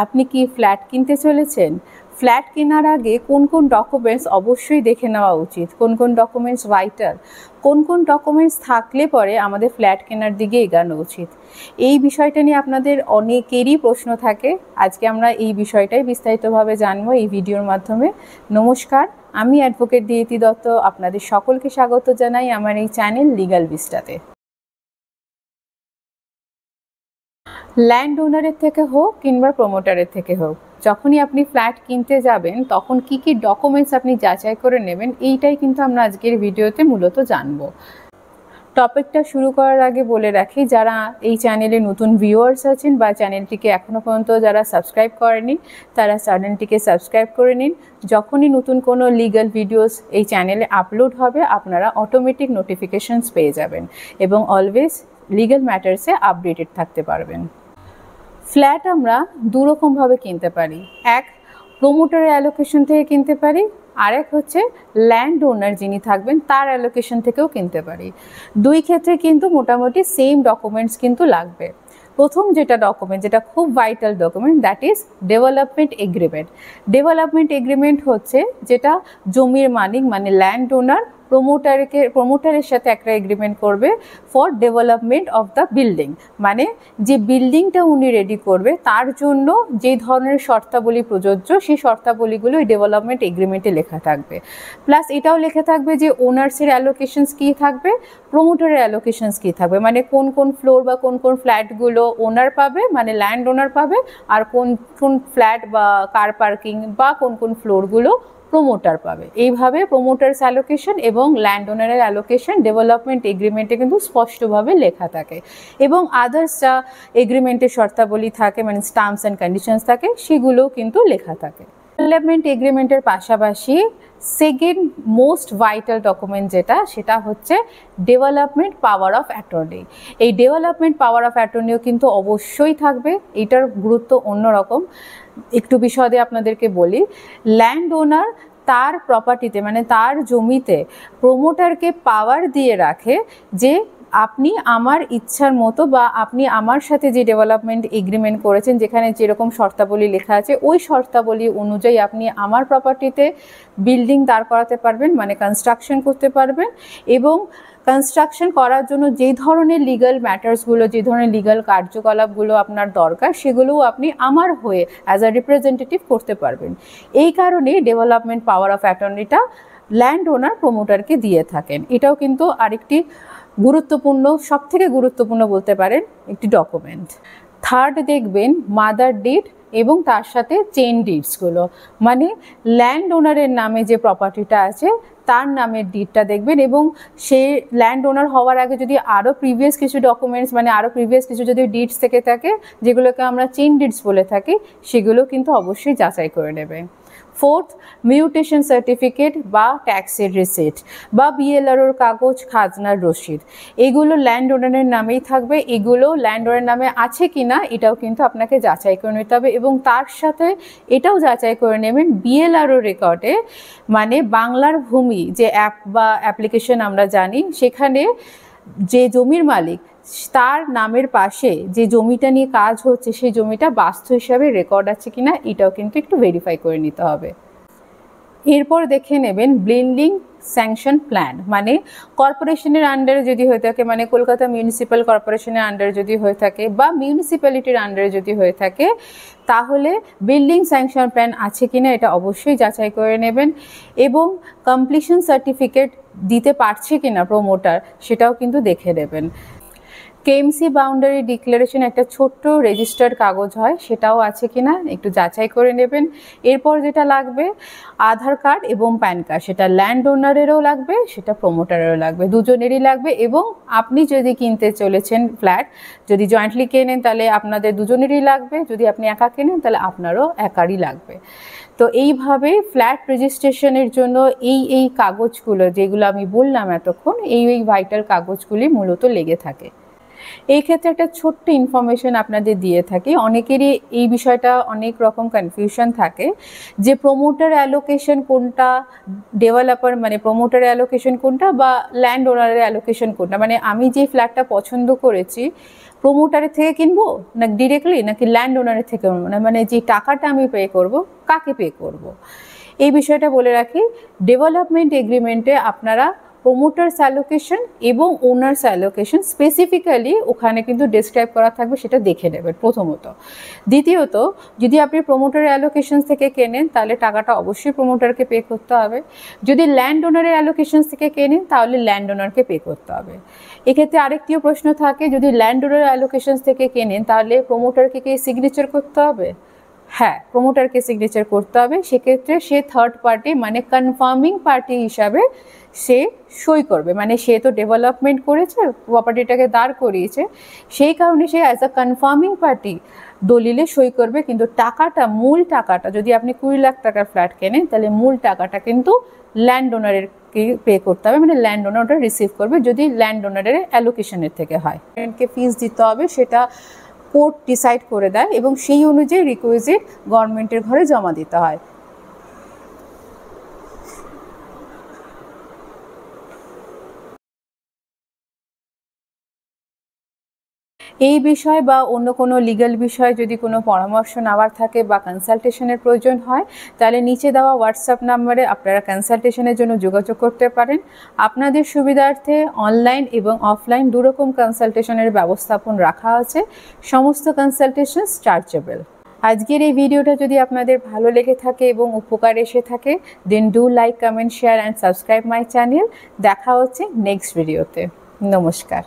আপনি কি ফ্ল্যাট কিনতে চলেছেন? ফ্ল্যাট কেনার আগে কোন কোন ডকুমেন্টস অবশ্যই দেখে নেওয়া উচিত, কোন কোন ডকুমেন্টস ভাইটাল, কোন কোন ডকুমেন্টস থাকলে পরে আমাদের ফ্ল্যাট কেনার দিকে এগানো উচিত, এই বিষয়টা নিয়ে আপনাদের অনেকেরই প্রশ্ন থাকে। আজকে আমরা এই বিষয়টাই বিস্তারিতভাবে জানবো এই ভিডিওর মাধ্যমে। নমস্কার, আমি অ্যাডভোকেট দিয়েতি দত্ত, আপনাদের সকলকে স্বাগত জানাই আমার এই চ্যানেল লিগাল ভিস্টাতে। ল্যান্ড ওনারের থেকে হোক কিংবা প্রমোটারের থেকে হোক, যখনই আপনি ফ্ল্যাট কিনতে যাবেন তখন কি কি ডকুমেন্টস আপনি যাচাই করে নেবেন, এইটাই কিন্তু আমরা আজকের ভিডিওতে মূলত জানবো। টপিকটা শুরু করার আগে বলে রাখি, যারা এই চ্যানেলে নতুন ভিউয়ার্স আছেন বা চ্যানেলটিকে এখনও পর্যন্ত যারা সাবস্ক্রাইব করেনি তারা চ্যানেলটিকে সাবস্ক্রাইব করে নিন। যখনই নতুন কোনো লিগ্যাল ভিডিওস এই চ্যানেলে আপলোড হবে আপনারা অটোমেটিক নোটিফিকেশনস পেয়ে যাবেন এবং অলওয়েজ লিগ্যাল ম্যাটার্সে আপডেটেড থাকতে পারবেন। ফ্ল্যাট আমরা দুরকমভাবে কিনতে পারি, এক প্রমোটারের অ্যালোকেশন থেকে কিনতে পারি, আরেক হচ্ছে ল্যান্ড ওনার যিনি থাকবেন তার অ্যালোকেশন থেকেও কিনতে পারি। দুই ক্ষেত্রে কিন্তু মোটামুটি সেম ডকুমেন্টস কিন্তু লাগবে। প্রথম যেটা ডকুমেন্ট, যেটা খুব vital document, that is development agreement. Development agreement হচ্ছে যেটা জমির মালিক মানে ল্যান্ড ওনার প্রমোটারের সাথে একটা এগ্রিমেন্ট করবে for development of the building, মানে যে বিল্ডিংটা উনি রেডি করবে তার জন্য যে ধরনের শর্তাবলী প্রযোজ্য সেই শর্তাবলীগুলো ওই ডেভেলপমেন্ট এগ্রিমেন্টে লেখা থাকবে। প্লাস এটাও লেখা থাকবে যে ওনার্সের অ্যালোকেশনস কী থাকবে, প্রমোটারের অ্যালোকেশনস কী থাকবে, মানে কোন কোন ফ্লোর বা কোন কোন ফ্ল্যাটগুলো ওনার পাবে মানে ল্যান্ড ওনার পাবে, আর কোন কোন ফ্ল্যাট বা কার পার্কিং বা কোন কোন ফ্লোরগুলো প্রমোটার পাবে। এইভাবে প্রমোটার্স অ্যালোকেশন এবং ল্যান্ড ওনারের অ্যালোকেশন ডেভেলপমেন্ট এগ্রিমেন্টে কিন্তু স্পষ্টভাবে লেখা থাকে এবং আদার্স যা এগ্রিমেন্টের শর্তাবলী থাকে মানে টার্মস অ্যান্ড কন্ডিশনস থাকে সেগুলোও কিন্তু লেখা থাকে। ডেভেলপমেন্ট এগ্রিমেন্টের পাশাপাশি সেকেন্ড মোস্ট ভাইটাল ডকুমেন্ট যেটা, সেটা হচ্ছে ডেভেলপমেন্ট পাওয়ার অফ অ্যাটর্নি। এই ডেভেলপমেন্ট পাওয়ার অফ অ্যাটর্নিও কিন্তু অবশ্যই থাকবে, এটার গুরুত্ব অন্যরকম। একটু বিশদে আপনাদেরকে বলি, ল্যান্ড ওনার তার প্রপার্টিতে মানে তার জমিতে প্রমোটারকে পাওয়ার দিয়ে রাখে যে আপনি আমার ইচ্ছার মতো বা আপনি আমার সাথে যে ডেভেলপমেন্ট এগ্রিমেন্ট করেছেন যেখানে যেরকম শর্তাবলী লেখা আছে ওই শর্তাবলী অনুযায়ী আপনি আমার প্রপার্টিতে বিল্ডিং দাঁড় করাতে পারবেন মানে কনস্ট্রাকশন করতে পারবেন এবং কনস্ট্রাকশন করার জন্য যেই ধরনের লিগ্যাল ম্যাটার্সগুলো যে ধরনের লিগ্যাল কার্যকলাপগুলো আপনার দরকার সেগুলোও আপনি আমার হয়ে অ্যাজ আ রিপ্রেজেন্টেটিভ করতে পারবেন। এই কারণে ডেভেলপমেন্ট পাওয়ার অফ অ্যাটর্নিটা ল্যান্ড ওনার প্রমোটারকে দিয়ে থাকেন। এটাও কিন্তু আরেকটি গুরুত্বপূর্ণ, সবথেকে গুরুত্বপূর্ণ বলতে পারেন একটি ডকুমেন্ট। থার্ড দেখবেন মাদার ডিড এবং তার সাথে চেইন ডিডসগুলো, মানে ল্যান্ড ওনারের নামে যে প্রপার্টিটা আছে তার নামের ডিডটা দেখবেন এবং সে ল্যান্ড ওনার হওয়ার আগে যদি আরও প্রিভিয়াস কিছু ডকুমেন্টস মানে আরও প্রিভিয়াস কিছু যদি ডিডস থেকে থাকে যেগুলোকে আমরা চেইন ডিডস বলে থাকি সেগুলো কিন্তু অবশ্যই যাচাই করে নেবে। ফোর্থ, মিউটেশন সার্টিফিকেট বা ট্যাক্সের রিসিট বা বিএলআরওর কাগজ, খাজনার রসিদ, এগুলো ল্যান্ড ওনারের নামেই থাকবে। এগুলো ল্যান্ড ওনারের নামে আছে কি না এটাও কিন্তু আপনাকে যাচাই করে নিতে হবে এবং তার সাথে এটাও যাচাই করে নেবেন বিএলআরও রেকর্ডে মানে বাংলার ভূমি যে অ্যাপ বা অ্যাপ্লিকেশন আমরা জানি সেখানে যে জমির মালিক তার নামের পাশে যে জমিটা নিয়ে কাজ হচ্ছে সেই জমিটা বাস্তু হিসাবে রেকর্ড আছে কিনা এটাও কিন্তু একটু ভেরিফাই করে নিতে হবে। এরপর দেখে নেবেন বিল্ডিং স্যাংশন প্ল্যান, মানে কর্পোরেশনের আন্ডারে যদি হয়ে থাকে মানে কলকাতা মিউনিসিপ্যাল কর্পোরেশনের আন্ডারে যদি হয়ে থাকে বা মিউনিসিপ্যালিটির আন্ডারে যদি হয়ে থাকে তাহলে বিল্ডিং স্যাংশন প্ল্যান আছে কিনা এটা অবশ্যই যাচাই করে নেবেন এবং কমপ্লিশন সার্টিফিকেট দিতে পারছে কিনা প্রমোটার সেটাও কিন্তু দেখে নেবেন। কেএমসি বাউন্ডারি ডিক্লারেশন একটা ছোট্ট রেজিস্টার্ড কাগজ হয় সেটাও আছে কিনা একটু যাচাই করে নেবেন। এরপর যেটা লাগবে আধার কার্ড এবং প্যান কার্ড, সেটা ল্যান্ড ওনারেরও লাগবে সেটা প্রমোটারেরও লাগবে, দুজনেরই লাগবে এবং আপনি যদি কিনতে চলেছেন ফ্ল্যাট যদি জয়েন্টলি কেনেন তাহলে আপনাদের দুজনেরই লাগবে, যদি আপনি একা কেনেন তাহলে আপনারও একারই লাগবে। তো এইভাবে ফ্ল্যাট রেজিস্ট্রেশনের জন্য এই কাগজগুলো যেগুলো আমি বললাম এতক্ষণ এই ভাইটাল কাগজগুলি মূলত লেগে থাকে। এই ক্ষেত্রে একটা ছোট্ট ইনফরমেশন আপনাদের দিয়ে থাকি, অনেকেরই এই বিষয়টা অনেক রকম কনফিউশন থাকে যে প্রমোটার অ্যালোকেশন কোনটা, ডেভেলপার মানে প্রমোটার অ্যালোকেশন কোনটা বা ল্যান্ড ওনারের অ্যালোকেশন কোনটা, মানে আমি যে ফ্ল্যাটটা পছন্দ করেছি প্রমোটারের থেকে কিনবো না ডিরেক্টলি নাকি ল্যান্ড ওনারের থেকে, মানে যে টাকাটা আমি পে করব কাকে পে করব। এই বিষয়টা বলে রাখি, ডেভেলপমেন্ট এগ্রিমেন্টে আপনারা প্রমোটার্স অ্যালোকেশন এবং ওনার্স অ্যালোকেশন স্পেসিফিক্যালি ওখানে কিন্তু ডেসক্রাইব করা থাকবে, সেটা দেখে নেবেন প্রথমত। দ্বিতীয়ত, যদি আপনি প্রমোটার অ্যালোকেশন থেকে কেনেন তাহলে টাকাটা অবশ্যই প্রমোটারকে পে করতে হবে, যদি ল্যান্ড ওনারের অ্যালোকেশন থেকে কেনেন তাহলে ল্যান্ড ওনারকে পে করতে হবে। এক্ষেত্রে আরেকটিও প্রশ্ন থাকে, যদি ল্যান্ড ওনার অ্যালোকেশন থেকে কেনেন তাহলে প্রমোটারকে কি সিগনেচার করতে হবে? হ্যাঁ, প্রমোটারকে সিগনেচার করতে হবে। সেক্ষেত্রে সে থার্ড পার্টি মানে কনফার্মিং পার্টি হিসাবে সে সই করবে, মানে সে তো ডেভেলপমেন্ট করেছে, প্রপার্টিটাকে দাঁড় করিয়েছে, সেই কারণে সে অ্যাজ আ কনফার্মিং পার্টি দলিলে সই করবে। কিন্তু টাকাটা, মূল টাকাটা, যদি আপনি 20 লাখ টাকার ফ্ল্যাট কেনেন তাহলে মূল টাকাটা কিন্তু ল্যান্ড ওনারের পে করতে হবে, মানে ল্যান্ড ওনার ওটা রিসিভ করবে যদি ল্যান্ড ওনারের অ্যালোকেশনের থেকে হয়। ফিস দিতে হবে, সেটা কোর্ট ডিসাইড করে দেয় এবং সেই অনুযায়ী রিকুইজিট গভর্নমেন্টের ঘরে জমা দিতে হয়। এই বিষয় বা অন্য কোনো লিগ্যাল বিষয়ে যদি কোনো পরামর্শ নেওয়ার থাকে বা কনসালটেশনের প্রয়োজন হয় তাহলে নিচে দেওয়া হোয়াটসঅ্যাপ নাম্বারে আপনারা কনসালটেশনের জন্য যোগাযোগ করতে পারেন। আপনাদের সুবিধার্থে অনলাইন এবং অফলাইন দুরকম কনসালটেশনের ব্যবস্থাপন রাখা আছে, সমস্ত কনসালটেশন চার্জেবল। আজকের এই ভিডিওটা যদি আপনাদের ভালো লেগে থাকে এবং উপকার এসে থাকে then do like, comment, share and subscribe my channel. দেখা হচ্ছে নেক্সট ভিডিওতে। নমস্কার।